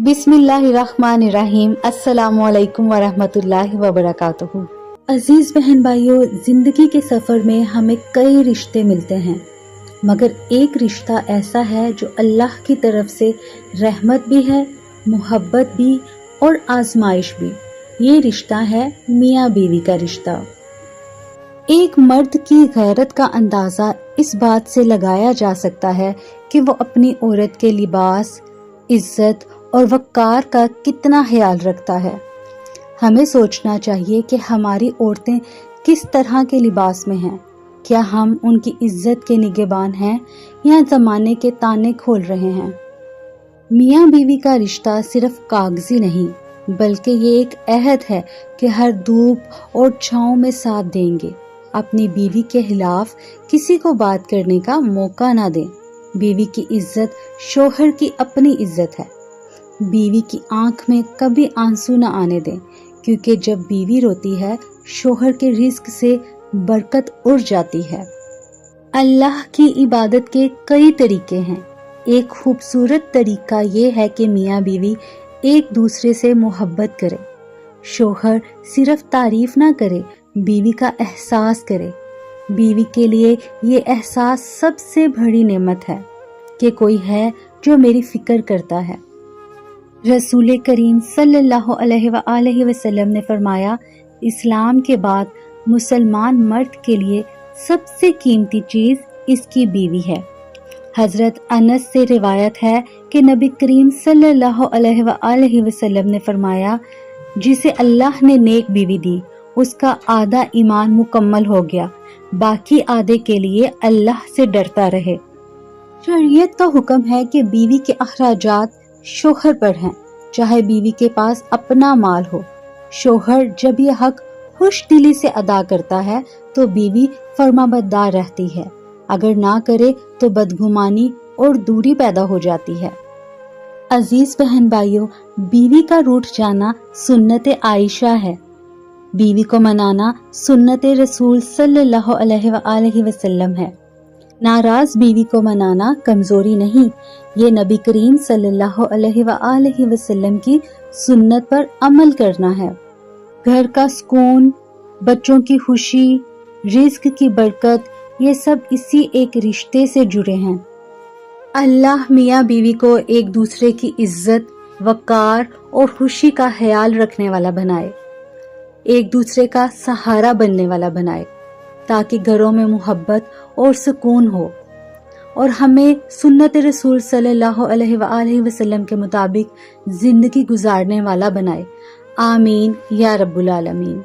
बिस्मिल्लाहिर्रहमानिर्रहीम। अस्सलामु अलैकुम वरहमतुल्लाहि वबरकातुहू। अजीज बहन भाइयों, जिंदगी के सफर में हमें कई रिश्ते मिलते हैं, मगर एक रिश्ता ऐसा है जो अल्लाह की तरफ से रहमत भी है, मोहब्बत भी और आजमाइश भी। ये रिश्ता है मियाँ बीवी का रिश्ता। एक मर्द की गैरत का अंदाजा इस बात से लगाया जा सकता है कि वो अपनी औरत के लिबास, इज्जत और वक़ार का कितना ख्याल रखता है। हमें सोचना चाहिए कि हमारी औरतें किस तरह के लिबास में हैं। क्या हम उनकी इज्जत के निगहबान हैं या ज़माने के ताने खोल रहे हैं। मियाँ बीवी का रिश्ता सिर्फ कागजी नहीं, बल्कि ये एक अहद है कि हर धूप और छाँव में साथ देंगे, अपनी बीवी के खिलाफ किसी को बात करने का मौका ना दें। बीवी की इज्जत शोहर की अपनी इज्जत है। बीवी की आंख में कभी आंसू न आने दें, क्योंकि जब बीवी रोती है शोहर के रिस्क से बरकत उड़ जाती है। अल्लाह की इबादत के कई तरीके हैं। एक खूबसूरत तरीका ये है कि मियाँ बीवी एक दूसरे से मोहब्बत करें। शोहर सिर्फ तारीफ ना करे, बीवी का एहसास करे। बीवी के लिए ये एहसास सबसे बड़ी नेमत है कि कोई है जो मेरी फिक्र करता है। रसूल करीम सल्लल्लाहु अलैहि वसल्लम ने फरमाया, इस्लाम के बाद मुसलमान मर्द के लिए सबसे कीमती चीज़ इसकी बीवी है। हजरत अनस से रिवायत है कि नबी करीम सल्लल्लाहु अलैहि वसल्लम ने फरमाया, जिसे अल्लाह ने नेक बीवी दी उसका आधा ईमान मुकम्मल हो गया, बाकी आधे के लिए अल्लाह से डरता रहे। शरीयत का हुक्म है कि बीवी के अखराजात शोहर पर हैं, चाहे बीवी के पास अपना माल हो। शोहर जब ये हक खुश दिली से अदा करता है तो बीवी फरमाबरदार रहती है, अगर ना करे तो बदगुमानी और दूरी पैदा हो जाती है। अजीज बहन भाइयों, बीवी का रूठ जाना सुन्नत आयशा है। बीवी को मनाना सुन्नत रसूल सल्लल्लाहु अलैहि वसल्लम है। नाराज बीवी को मनाना कमजोरी नहीं, ये नबी करीम सल्लल्लाहु अलैहि वसल्लम की सुन्नत पर अमल करना है। घर का सुकून, बच्चों की खुशी, रिज्क की बरकत, ये सब इसी एक रिश्ते से जुड़े हैं। अल्लाह मियाँ बीवी को एक दूसरे की इज्जत, वक़ार और खुशी का ख्याल रखने वाला बनाए, एक दूसरे का सहारा बनने वाला बनाए, ताकि घरों में मोहब्बत और सुकून हो, और हमें सुन्नत रसूल सल्लल्लाहु अलैहि वसल्लम के मुताबिक जिंदगी गुजारने वाला बनाए। आमीन या रब्बुल आलमीन।